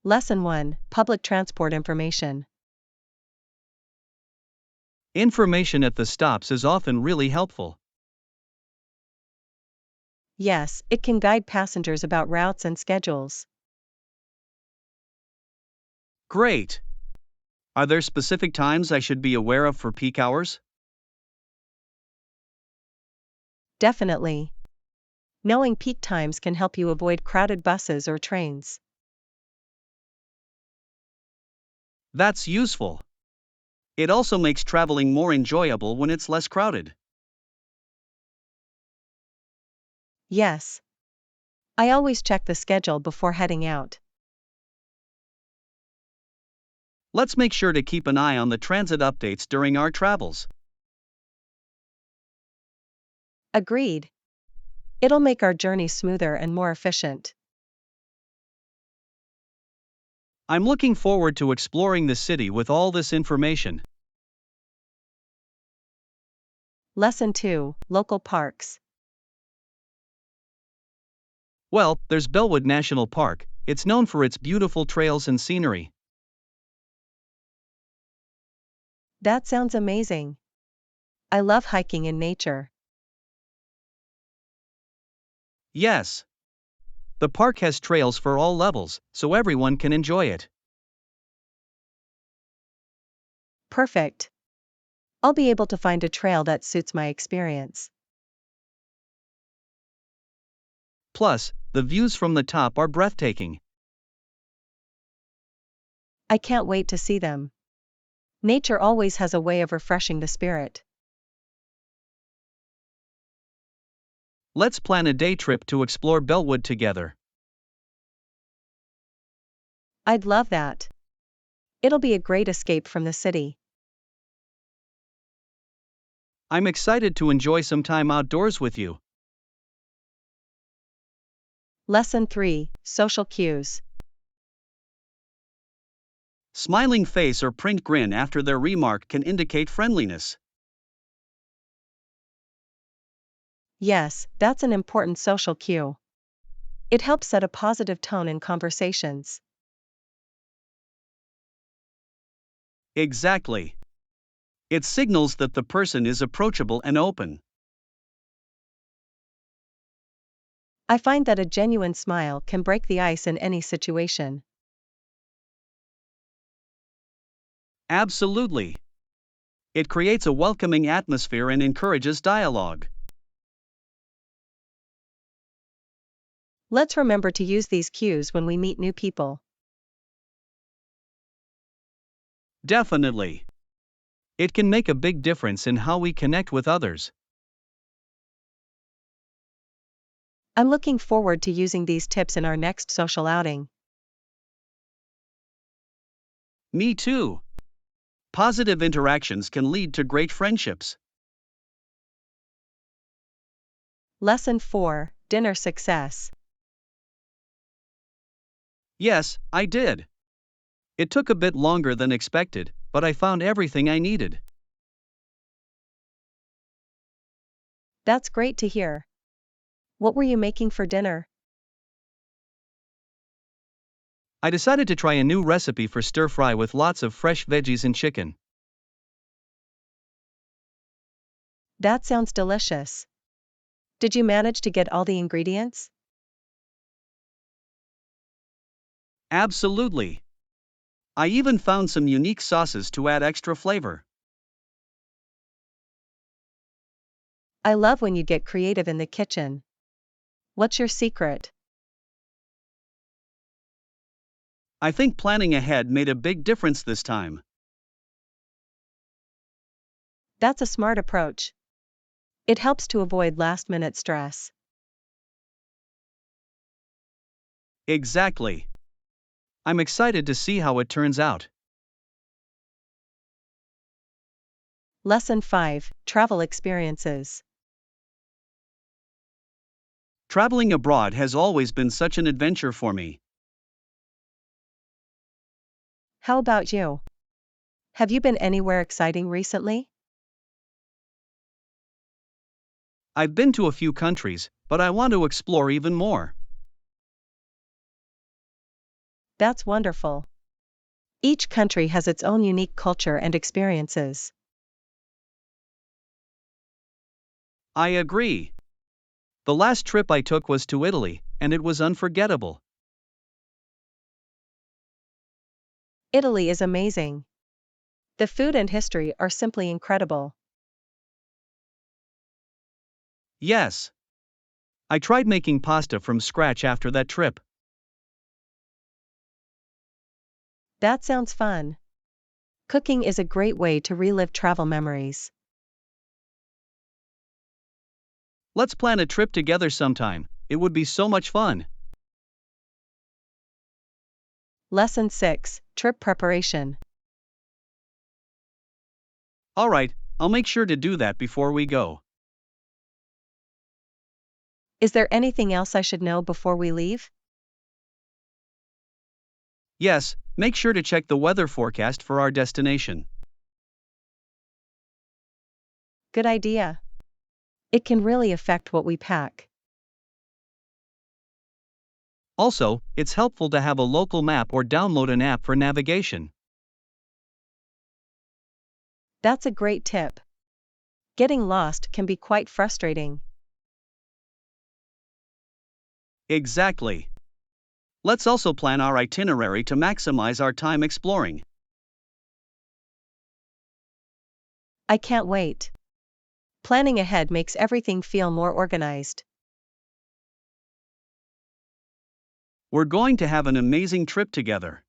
Lesson 1, Public Transport Information. Information at the stops is often really helpful. Yes, it can guide passengers about routes and schedules. Great! Are there specific times I should be aware of for peak hours? Definitely. Knowing peak times can help you avoid crowded buses or trains. That's useful. It also makes traveling more enjoyable when it's less crowded. Yes. I always check the schedule before heading out. Let's make sure to keep an eye on the transit updates during our travels. Agreed. It'll make our journey smoother and more efficient. I'm looking forward to exploring the city with all this information. Lesson 2, Local Parks. Well, there's Bellwood National Park. It's known for its beautiful trails and scenery. That sounds amazing. I love hiking in nature. Yes. The park has trails for all levels, so everyone can enjoy it. Perfect. I'll be able to find a trail that suits my experience. Plus, the views from the top are breathtaking. I can't wait to see them. Nature always has a way of refreshing the spirit. Let's plan a day trip to explore Bellwood together. I'd love that. It'll be a great escape from the city. I'm excited to enjoy some time outdoors with you. Lesson 3, Social Cues. Smiling face or print grin after their remark can indicate friendliness. Yes, that's an important social cue. It helps set a positive tone in conversations. Exactly. It signals that the person is approachable and open. I find that a genuine smile can break the ice in any situation. Absolutely. It creates a welcoming atmosphere and encourages dialogue. Let's remember to use these cues when we meet new people. Definitely. It can make a big difference in how we connect with others. I'm looking forward to using these tips in our next social outing. Me too. Positive interactions can lead to great friendships. Lesson 4, Dinner Success. Yes, I did. It took a bit longer than expected, but I found everything I needed. That's great to hear. What were you making for dinner? I decided to try a new recipe for stir fry with lots of fresh veggies and chicken. That sounds delicious. Did you manage to get all the ingredients? Absolutely. I even found some unique sauces to add extra flavor. I love when you get creative in the kitchen. What's your secret? I think planning ahead made a big difference this time. That's a smart approach. It helps to avoid last-minute stress. Exactly. I'm excited to see how it turns out. Lesson 5, Travel Experiences. Traveling abroad has always been such an adventure for me. How about you? Have you been anywhere exciting recently? I've been to a few countries, but I want to explore even more. That's wonderful. Each country has its own unique culture and experiences. I agree. The last trip I took was to Italy, and it was unforgettable. Italy is amazing. The food and history are simply incredible. Yes. I tried making pasta from scratch after that trip. That sounds fun. Cooking is a great way to relive travel memories. Let's plan a trip together sometime, it would be so much fun. Lesson 6: Trip Preparation. Alright, I'll make sure to do that before we go. Is there anything else I should know before we leave? Yes, make sure to check the weather forecast for our destination. Good idea. It can really affect what we pack. Also, it's helpful to have a local map or download an app for navigation. That's a great tip. Getting lost can be quite frustrating. Exactly. Let's also plan our itinerary to maximize our time exploring. I can't wait. Planning ahead makes everything feel more organized. We're going to have an amazing trip together.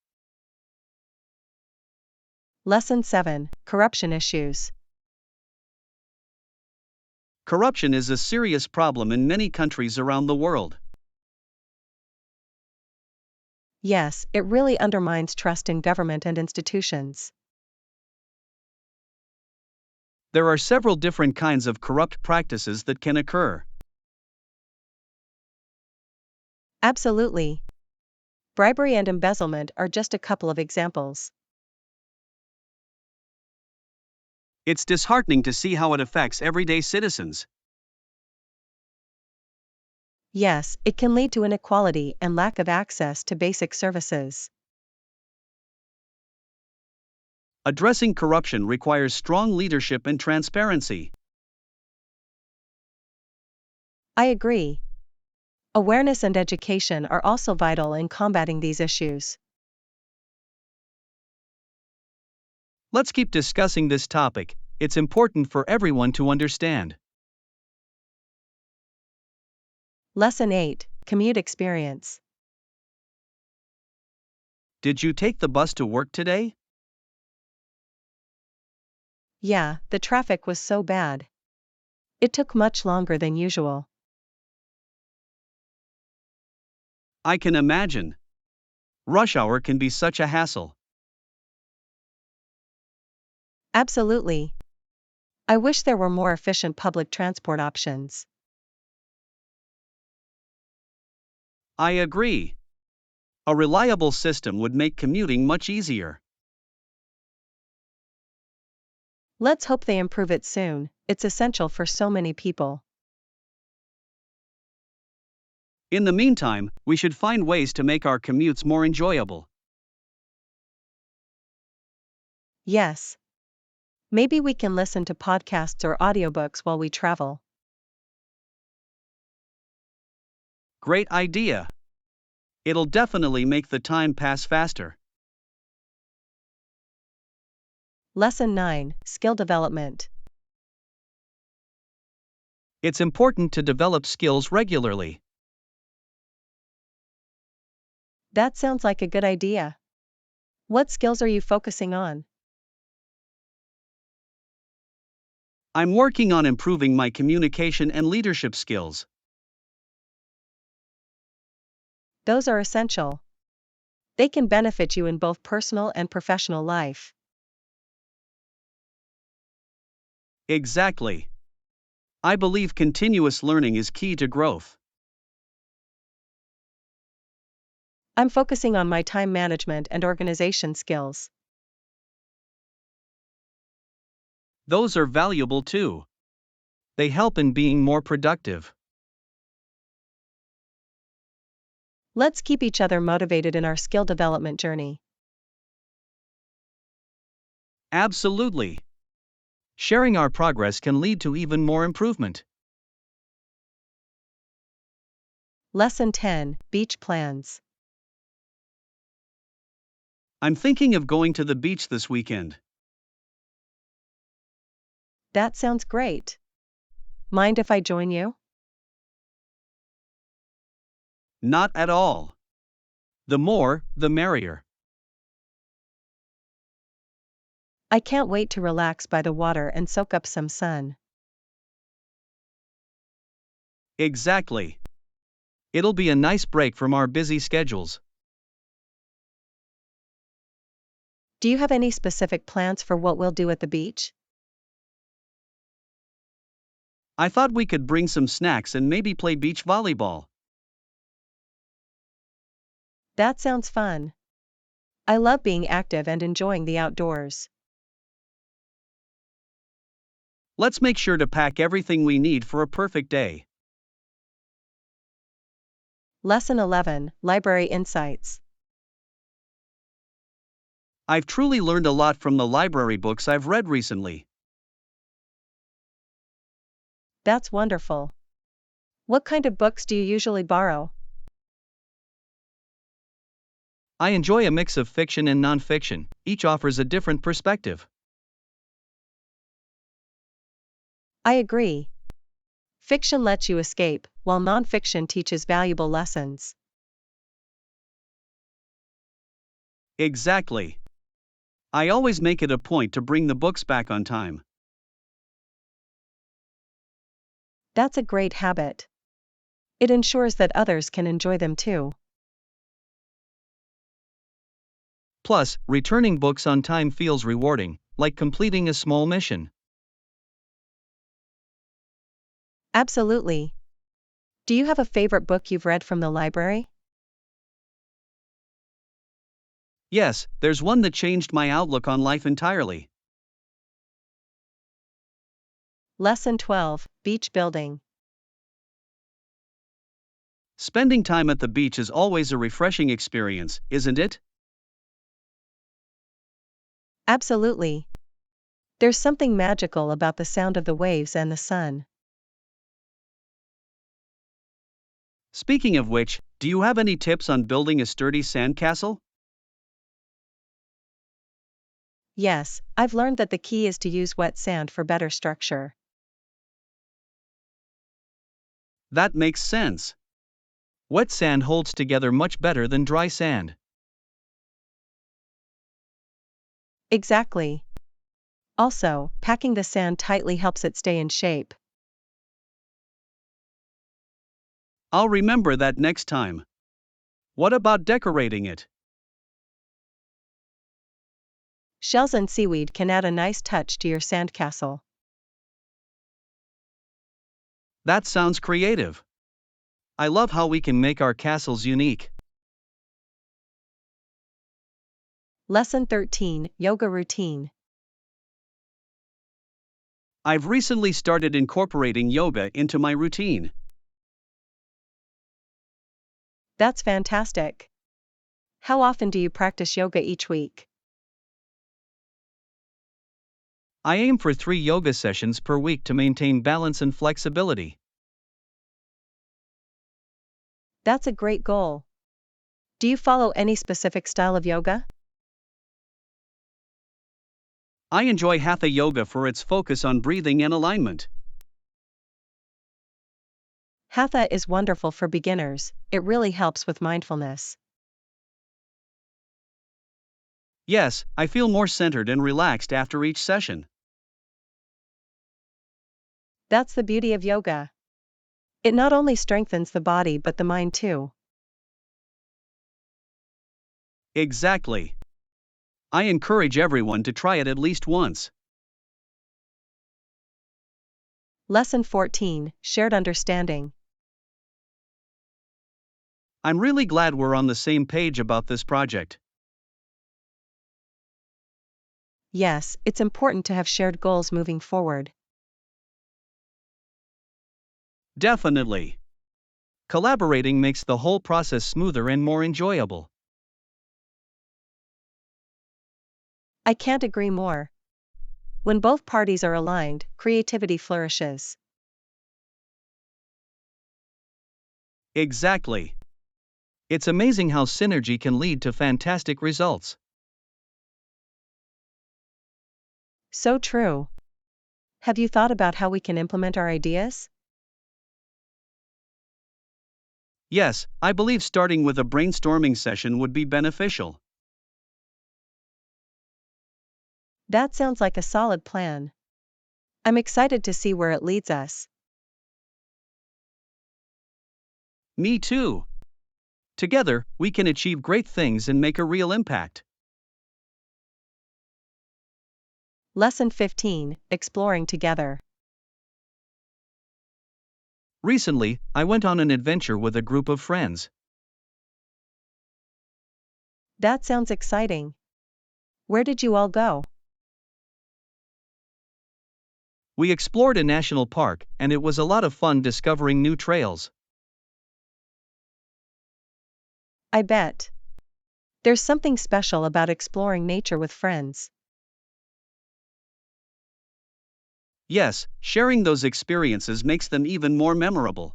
Lesson 7: Corruption Issues. Corruption is a serious problem in many countries around the world. Yes, it really undermines trust in government and institutions. There are several different kinds of corrupt practices that can occur. Absolutely. Bribery and embezzlement are just a couple of examples. It's disheartening to see how it affects everyday citizens. Yes, it can lead to inequality and lack of access to basic services. Addressing corruption requires strong leadership and transparency. I agree. Awareness and education are also vital in combating these issues. Let's keep discussing this topic, it's important for everyone to understand. Lesson 8: Commute Experience. Did you take the bus to work today? Yeah, the traffic was so bad. It took much longer than usual. I can imagine. Rush hour can be such a hassle. Absolutely. I wish there were more efficient public transport options. I agree. A reliable system would make commuting much easier. Let's hope they improve it soon, it's essential for so many people. In the meantime, we should find ways to make our commutes more enjoyable. Yes. Maybe we can listen to podcasts or audiobooks while we travel. Great idea. It'll definitely make the time pass faster. Lesson 9: Skill Development. It's important to develop skills regularly. That sounds like a good idea. What skills are you focusing on? I'm working on improving my communication and leadership skills. Those are essential. They can benefit you in both personal and professional life. Exactly. I believe continuous learning is key to growth. I'm focusing on my time management and organization skills. Those are valuable too. They help in being more productive. Let's keep each other motivated in our skill development journey. Absolutely. Sharing our progress can lead to even more improvement. Lesson 10, Beach Plans. I'm thinking of going to the beach this weekend. That sounds great. Mind if I join you? Not at all. The more, the merrier. I can't wait to relax by the water and soak up some sun. Exactly. It'll be a nice break from our busy schedules. Do you have any specific plans for what we'll do at the beach? I thought we could bring some snacks and maybe play beach volleyball. That sounds fun. I love being active and enjoying the outdoors. Let's make sure to pack everything we need for a perfect day. Lesson 11, Library Insights. I've truly learned a lot from the library books I've read recently. That's wonderful. What kind of books do you usually borrow? I enjoy a mix of fiction and nonfiction, each offers a different perspective. I agree. Fiction lets you escape, while nonfiction teaches valuable lessons. Exactly. I always make it a point to bring the books back on time. That's a great habit. It ensures that others can enjoy them too. Plus, returning books on time feels rewarding, like completing a small mission. Absolutely. Do you have a favorite book you've read from the library? Yes, there's one that changed my outlook on life entirely. Lesson 12, Beach Building. Spending time at the beach is always a refreshing experience, isn't it? Absolutely. There's something magical about the sound of the waves and the sun. Speaking of which, do you have any tips on building a sturdy sandcastle? Yes, I've learned that the key is to use wet sand for better structure. That makes sense. Wet sand holds together much better than dry sand. Exactly. Also, packing the sand tightly helps it stay in shape. I'll remember that next time. What about decorating it? Shells and seaweed can add a nice touch to your sandcastle. That sounds creative. I love how we can make our castles unique. Lesson 13, Yoga Routine. I've recently started incorporating yoga into my routine. That's fantastic. How often do you practice yoga each week? I aim for 3 yoga sessions per week to maintain balance and flexibility. That's a great goal. Do you follow any specific style of yoga? I enjoy hatha yoga for its focus on breathing and alignment. Hatha is wonderful for beginners, it really helps with mindfulness. Yes, I feel more centered and relaxed after each session. That's the beauty of yoga. It not only strengthens the body but the mind too. Exactly. I encourage everyone to try it at least once. Lesson 14, Shared Understanding. I'm really glad we're on the same page about this project. Yes, it's important to have shared goals moving forward. Definitely. Collaborating makes the whole process smoother and more enjoyable. I can't agree more. When both parties are aligned, creativity flourishes. Exactly. It's amazing how synergy can lead to fantastic results. So true. Have you thought about how we can implement our ideas? Yes, I believe starting with a brainstorming session would be beneficial. That sounds like a solid plan. I'm excited to see where it leads us. Me too. Together, we can achieve great things and make a real impact. Lesson 15: Exploring Together. Recently, I went on an adventure with a group of friends. That sounds exciting. Where did you all go? We explored a national park, and it was a lot of fun discovering new trails. I bet. There's something special about exploring nature with friends. Yes, sharing those experiences makes them even more memorable.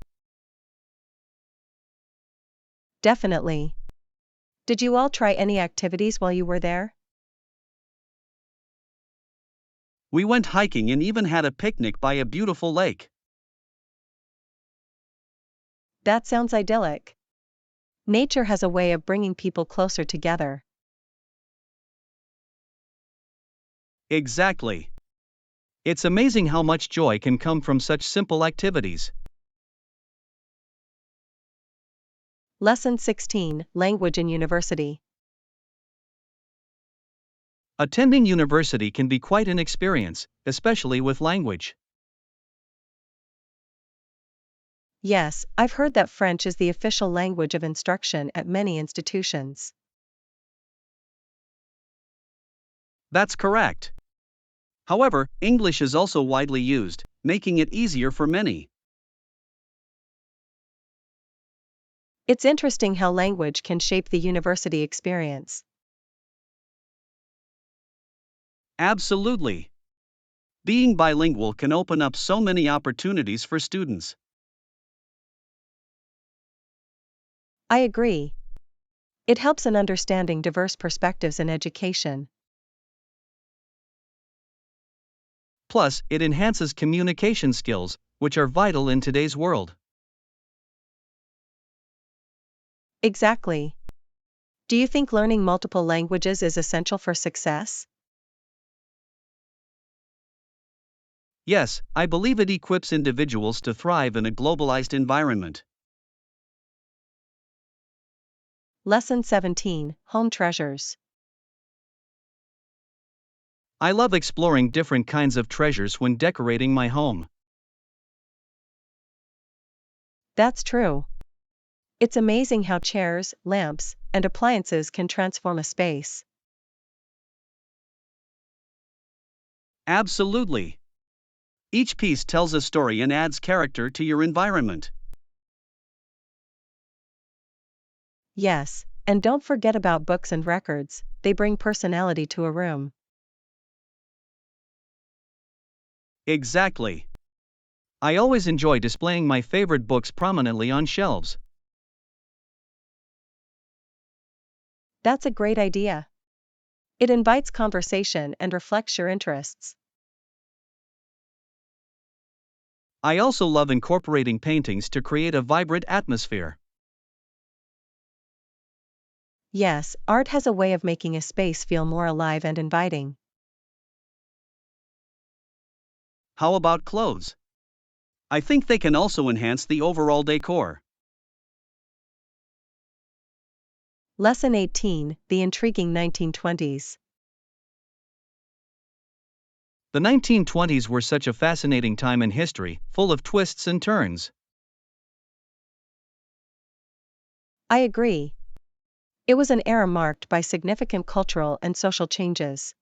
Definitely. Did you all try any activities while you were there? We went hiking and even had a picnic by a beautiful lake. That sounds idyllic. Nature has a way of bringing people closer together. Exactly. It's amazing how much joy can come from such simple activities. Lesson 16: Language in University. Attending university can be quite an experience, especially with language. Yes, I've heard that French is the official language of instruction at many institutions. That's correct. However, English is also widely used, making it easier for many. It's interesting how language can shape the university experience. Absolutely. Being bilingual can open up so many opportunities for students. I agree. It helps in understanding diverse perspectives in education. Plus, it enhances communication skills, which are vital in today's world. Exactly. Do you think learning multiple languages is essential for success? Yes, I believe it equips individuals to thrive in a globalized environment. Lesson 17: Home Treasures. I love exploring different kinds of treasures when decorating my home. That's true. It's amazing how chairs, lamps, and appliances can transform a space. Absolutely. Each piece tells a story and adds character to your environment. Yes, and don't forget about books and records, they bring personality to a room. Exactly. I always enjoy displaying my favorite books prominently on shelves. That's a great idea. It invites conversation and reflects your interests. I also love incorporating paintings to create a vibrant atmosphere. Yes, art has a way of making a space feel more alive and inviting. How about clothes? I think they can also enhance the overall decor. Lesson 18: The Intriguing 1920s. The 1920s were such a fascinating time in history, full of twists and turns. I agree. It was an era marked by significant cultural and social changes.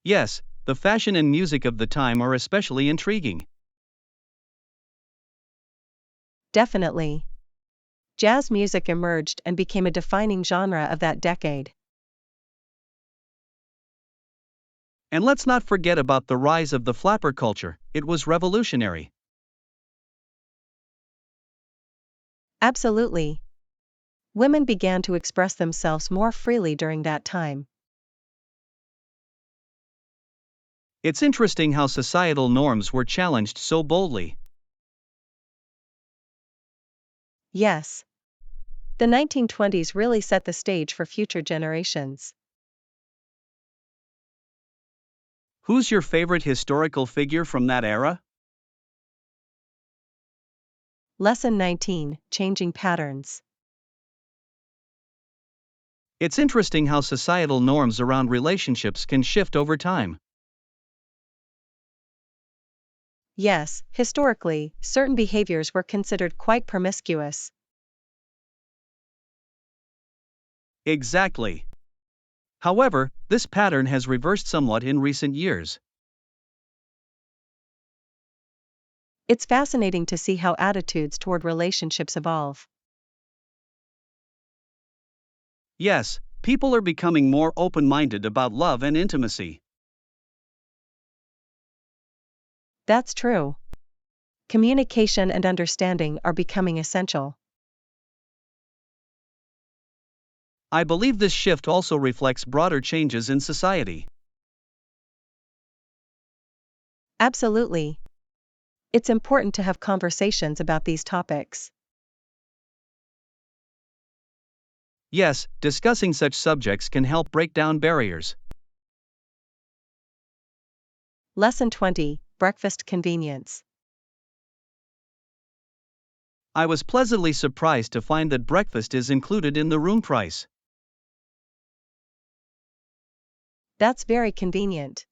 Yes, the fashion and music of the time are especially intriguing. Definitely. Jazz music emerged and became a defining genre of that decade. And let's not forget about the rise of the flapper culture, it was revolutionary. Absolutely. Women began to express themselves more freely during that time. It's interesting how societal norms were challenged so boldly. Yes. The 1920s really set the stage for future generations. Who's your favorite historical figure from that era? Lesson 19: Changing Patterns. It's interesting how societal norms around relationships can shift over time. Yes, historically, certain behaviors were considered quite promiscuous. Exactly. However, this pattern has reversed somewhat in recent years. It's fascinating to see how attitudes toward relationships evolve. Yes, people are becoming more open minded about love and intimacy. That's true. Communication and understanding are becoming essential. I believe this shift also reflects broader changes in society. Absolutely. It's important to have conversations about these topics. Yes, discussing such subjects can help break down barriers. Lesson 20: Breakfast Convenience. I was pleasantly surprised to find that breakfast is included in the room price. That's very convenient.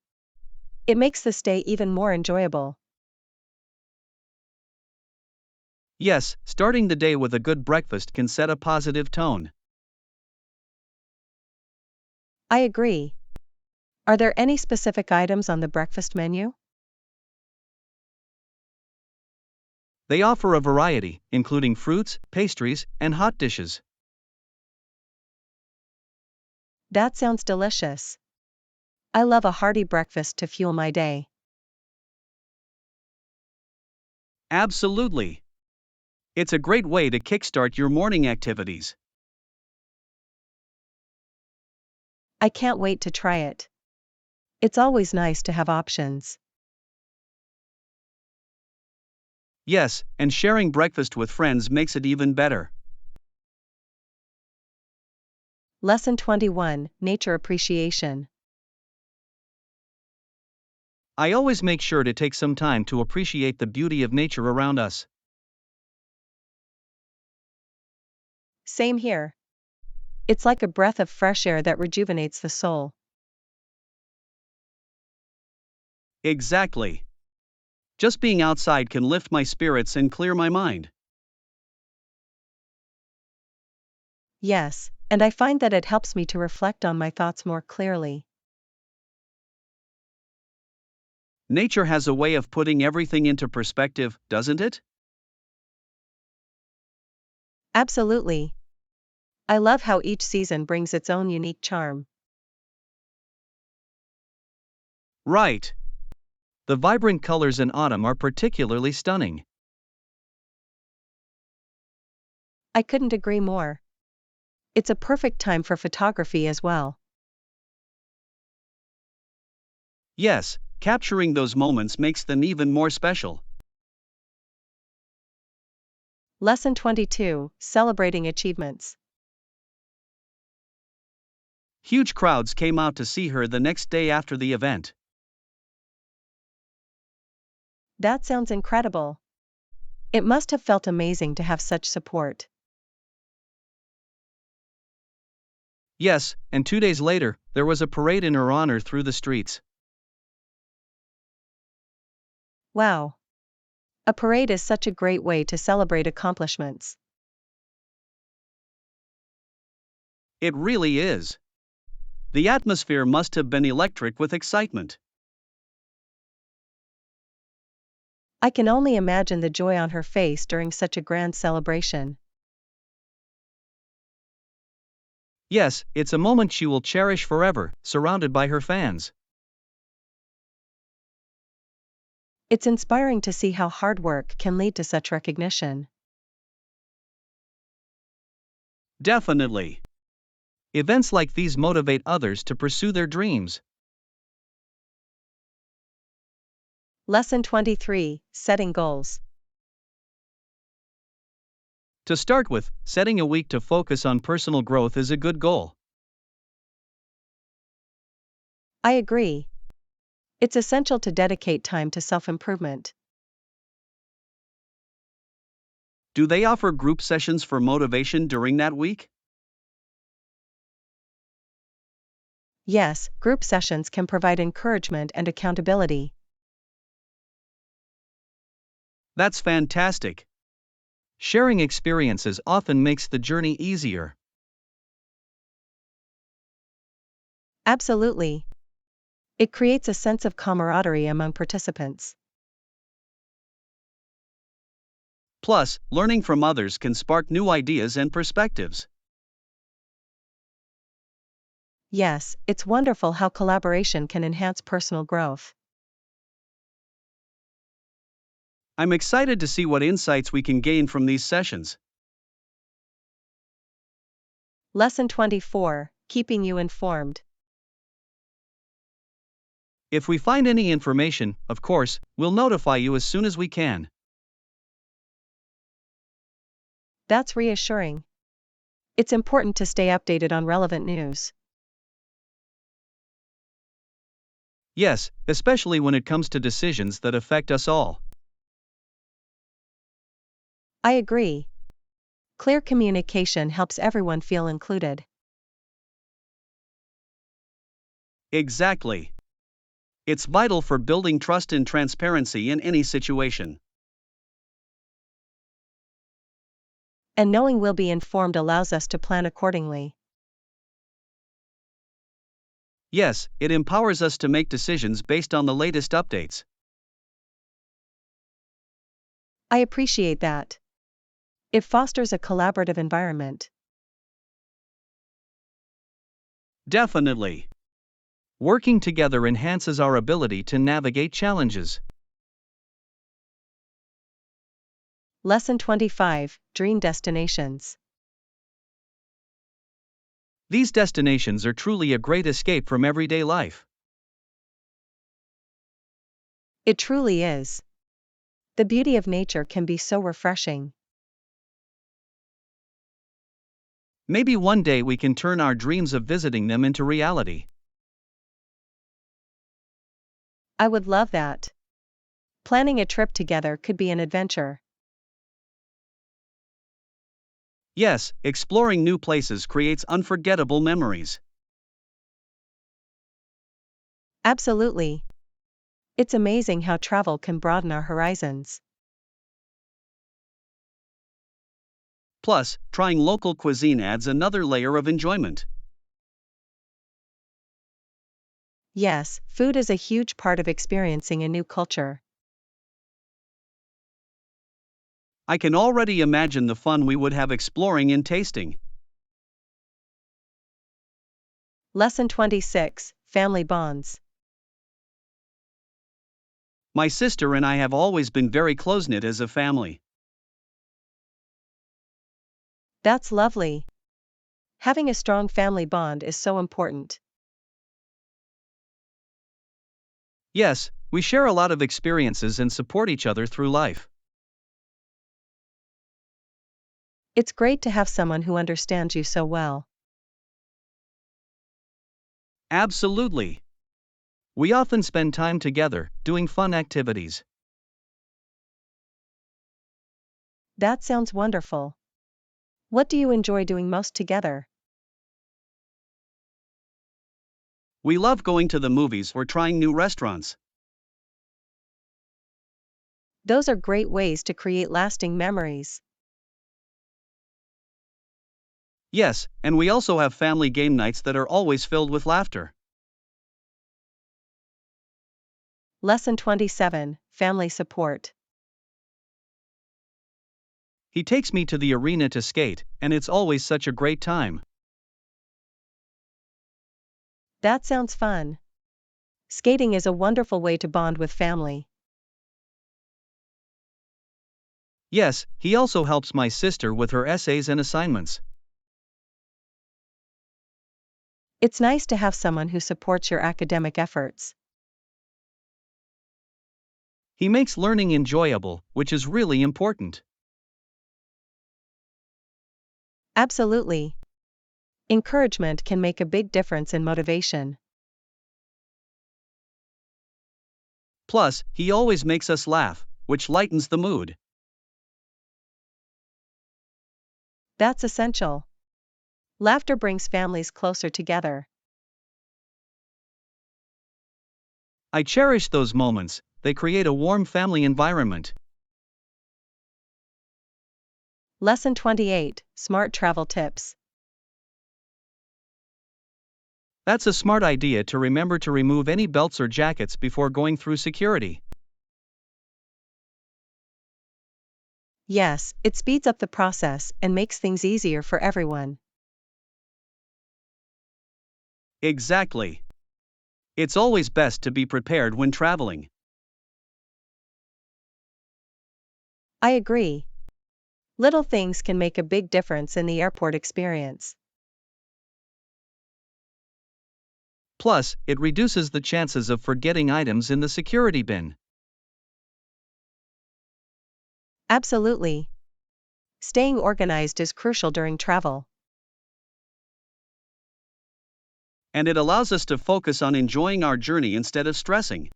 It makes the stay even more enjoyable. Yes, starting the day with a good breakfast can set a positive tone. I agree. Are there any specific items on the breakfast menu? They offer a variety, including fruits, pastries, and hot dishes. That sounds delicious. I love a hearty breakfast to fuel my day. Absolutely. It's a great way to kickstart your morning activities. I can't wait to try it. It's always nice to have options. Yes, and sharing breakfast with friends makes it even better. Lesson 21: Nature Appreciation. I always make sure to take some time to appreciate the beauty of nature around us. Same here. It's like a breath of fresh air that rejuvenates the soul. Exactly. Just being outside can lift my spirits and clear my mind. Yes, and I find that it helps me to reflect on my thoughts more clearly. Nature has a way of putting everything into perspective, doesn't it? Absolutely. I love how each season brings its own unique charm. Right. The vibrant colors in autumn are particularly stunning. I couldn't agree more. It's a perfect time for photography as well. Yes, capturing those moments makes them even more special. Lesson 22: Celebrating Achievements. Huge crowds came out to see her the next day after the event. That sounds incredible. It must have felt amazing to have such support. Yes, and 2 days later, there was a parade in her honor through the streets. Wow. A parade is such a great way to celebrate accomplishments. It really is. The atmosphere must have been electric with excitement. I can only imagine the joy on her face during such a grand celebration. Yes, it's a moment she will cherish forever, surrounded by her fans. It's inspiring to see how hard work can lead to such recognition. Definitely. Events like these motivate others to pursue their dreams. Lesson 23: Setting Goals. To start with, setting a week to focus on personal growth is a good goal. I agree. It's essential to dedicate time to self-improvement. Do they offer group sessions for motivation during that week? Yes, group sessions can provide encouragement and accountability. That's fantastic. Sharing experiences often makes the journey easier. Absolutely. It creates a sense of camaraderie among participants. Plus, learning from others can spark new ideas and perspectives. Yes, it's wonderful how collaboration can enhance personal growth. I'm excited to see what insights we can gain from these sessions. Lesson 24: Keeping you informed. If we find any information, of course, we'll notify you as soon as we can. That's reassuring. It's important to stay updated on relevant news. Yes, especially when it comes to decisions that affect us all. I agree. Clear communication helps everyone feel included. Exactly. It's vital for building trust and transparency in any situation. And knowing we'll be informed allows us to plan accordingly. Yes, it empowers us to make decisions based on the latest updates. I appreciate that. It fosters a collaborative environment. Definitely. Working together enhances our ability to navigate challenges. Lesson 25: Dream Destinations. These destinations are truly a great escape from everyday life. It truly is. The beauty of nature can be so refreshing. Maybe one day we can turn our dreams of visiting them into reality. I would love that. Planning a trip together could be an adventure. Yes, exploring new places creates unforgettable memories. Absolutely. It's amazing how travel can broaden our horizons. Plus, trying local cuisine adds another layer of enjoyment. Yes, food is a huge part of experiencing a new culture. I can already imagine the fun we would have exploring and tasting. Lesson 26: Family Bonds. My sister and I have always been very close-knit as a family. That's lovely. Having a strong family bond is so important. Yes, we share a lot of experiences and support each other through life. It's great to have someone who understands you so well. Absolutely. We often spend time together, doing fun activities. That sounds wonderful. What do you enjoy doing most together? We love going to the movies or trying new restaurants. Those are great ways to create lasting memories. Yes, and we also have family game nights that are always filled with laughter. Lesson 27: Family Support. He takes me to the arena to skate, and it's always such a great time. That sounds fun. Skating is a wonderful way to bond with family. Yes, he also helps my sister with her essays and assignments. It's nice to have someone who supports your academic efforts. He makes learning enjoyable, which is really important. Absolutely. Encouragement can make a big difference in motivation. Plus, he always makes us laugh, which lightens the mood. That's essential. Laughter brings families closer together. I cherish those moments, they create a warm family environment. Lesson 28: Smart Travel Tips. That's a smart idea to remember to remove any belts or jackets before going through security. Yes, it speeds up the process and makes things easier for everyone. Exactly. It's always best to be prepared when traveling. I agree. Little things can make a big difference in the airport experience. Plus, it reduces the chances of forgetting items in the security bin. Absolutely. Staying organized is crucial during travel. And it allows us to focus on enjoying our journey instead of stressing.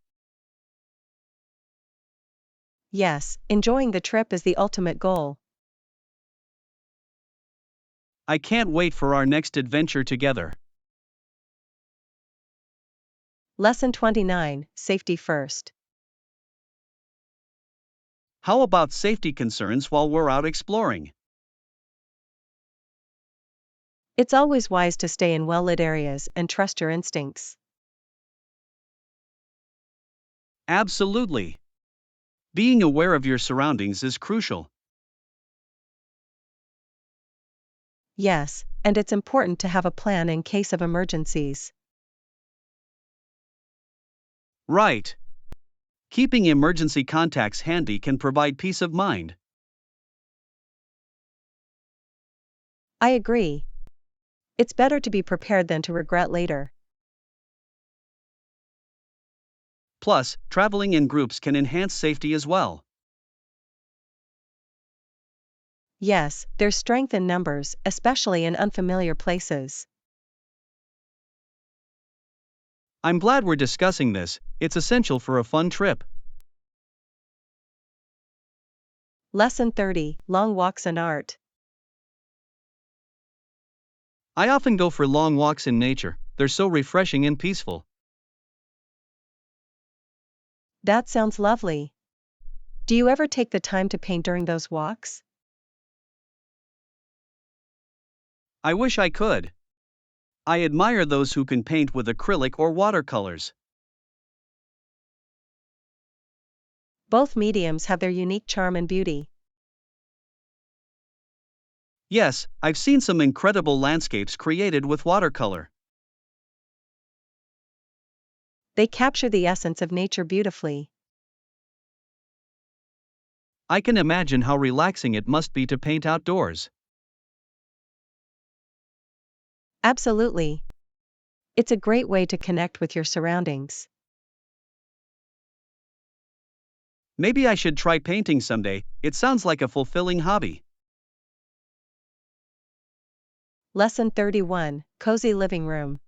Yes, enjoying the trip is the ultimate goal. I can't wait for our next adventure together. Lesson 29: Safety First. How about safety concerns while we're out exploring? It's always wise to stay in well-lit areas and trust your instincts. Absolutely. Being aware of your surroundings is crucial. Yes, and it's important to have a plan in case of emergencies. Right. Keeping emergency contacts handy can provide peace of mind. I agree. It's better to be prepared than to regret later. Plus, traveling in groups can enhance safety as well. Yes, there's strength in numbers, especially in unfamiliar places. I'm glad we're discussing this, it's essential for a fun trip. Lesson 30: Long Walks and Art. I often go for long walks in nature, they're so refreshing and peaceful. That sounds lovely. Do you ever take the time to paint during those walks? I wish I could. I admire those who can paint with acrylic or watercolors. Both mediums have their unique charm and beauty. Yes, I've seen some incredible landscapes created with watercolor. They capture the essence of nature beautifully. I can imagine how relaxing it must be to paint outdoors. Absolutely. It's a great way to connect with your surroundings. Maybe I should try painting someday, it sounds like a fulfilling hobby. Lesson 31: Cozy Living Room.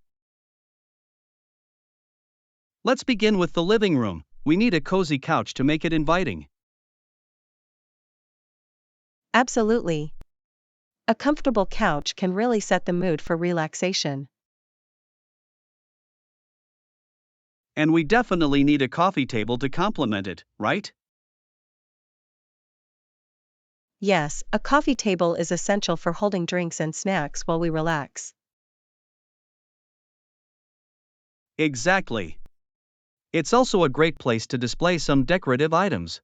Let's begin with the living room. We need a cozy couch to make it inviting. Absolutely. A comfortable couch can really set the mood for relaxation. And we definitely need a coffee table to complement it, right? Yes, a coffee table is essential for holding drinks and snacks while we relax. Exactly. It's also a great place to display some decorative items.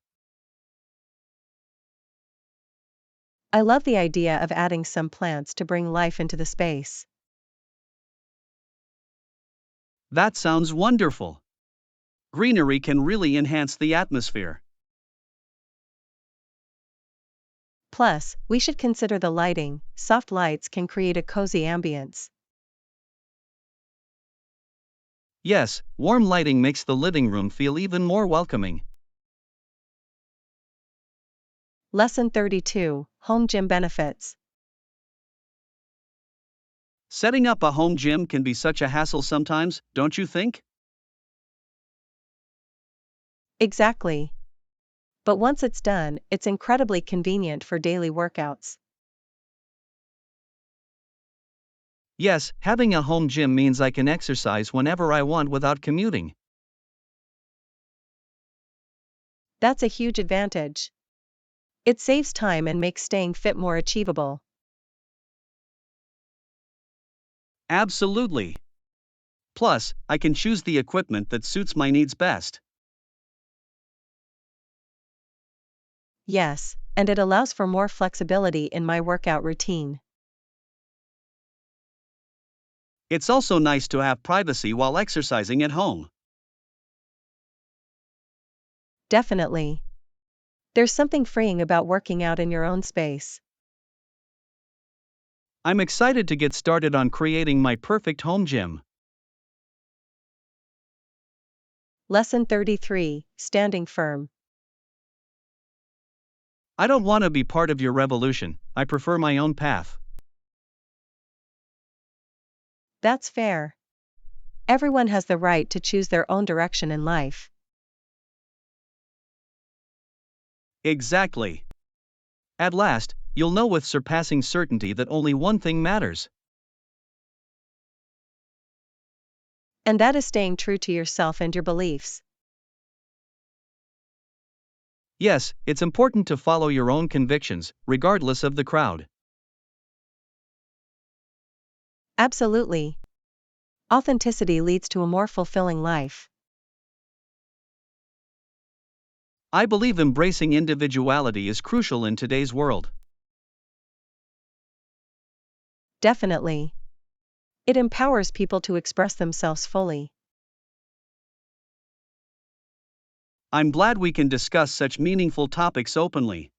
I love the idea of adding some plants to bring life into the space. That sounds wonderful. Greenery can really enhance the atmosphere. Plus, we should consider the lighting. Soft lights can create a cozy ambience. Yes, warm lighting makes the living room feel even more welcoming. Lesson 32: Home Gym Benefits. Setting up a home gym can be such a hassle sometimes, don't you think? Exactly. But once it's done, it's incredibly convenient for daily workouts. Yes, having a home gym means I can exercise whenever I want without commuting. That's a huge advantage. It saves time and makes staying fit more achievable. Absolutely. Plus, I can choose the equipment that suits my needs best. Yes, and it allows for more flexibility in my workout routine. It's also nice to have privacy while exercising at home. Definitely. There's something freeing about working out in your own space. I'm excited to get started on creating my perfect home gym. Lesson 33: Standing Firm. I don't want to be part of your revolution, I prefer my own path. That's fair. Everyone has the right to choose their own direction in life. Exactly. At last, you'll know with surpassing certainty that only one thing matters. And that is staying true to yourself and your beliefs. Yes, it's important to follow your own convictions, regardless of the crowd. Absolutely. Authenticity leads to a more fulfilling life. I believe embracing individuality is crucial in today's world. Definitely. It empowers people to express themselves fully. I'm glad we can discuss such meaningful topics openly.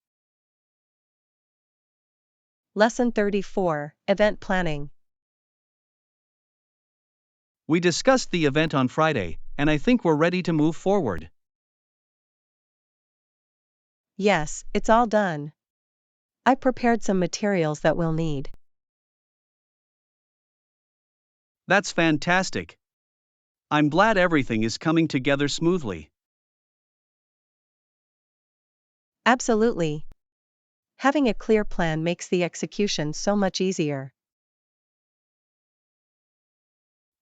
Lesson 34: Event Planning. We discussed the event on Friday, and I think we're ready to move forward. Yes, it's all done. I prepared some materials that we'll need. That's fantastic. I'm glad everything is coming together smoothly. Absolutely. Having a clear plan makes the execution so much easier.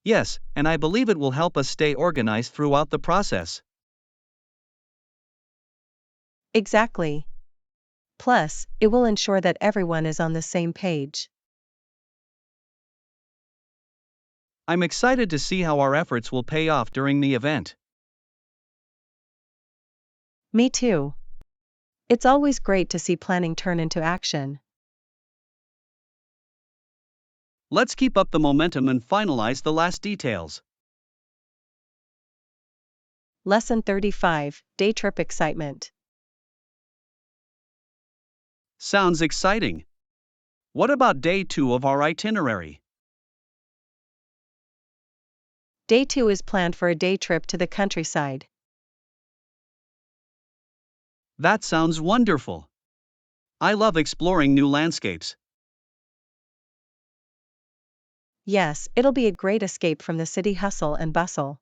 Yes, and I believe it will help us stay organized throughout the process. Exactly. Plus, it will ensure that everyone is on the same page. I'm excited to see how our efforts will pay off during the event. Me too. It's always great to see planning turn into action. Let's keep up the momentum and finalize the last details. Lesson 35: Day Trip Excitement. Sounds exciting. What about day 2 of our itinerary? Day 2 is planned for a day trip to the countryside. That sounds wonderful. I love exploring new landscapes. Yes, it'll be a great escape from the city hustle and bustle.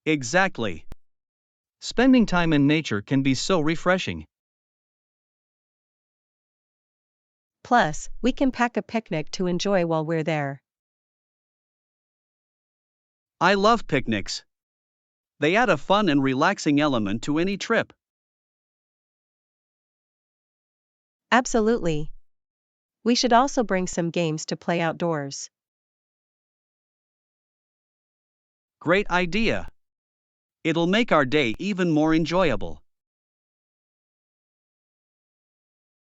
Exactly. Spending time in nature can be so refreshing. Plus, we can pack a picnic to enjoy while we're there. I love picnics. They add a fun and relaxing element to any trip. Absolutely. We should also bring some games to play outdoors. Great idea. It'll make our day even more enjoyable.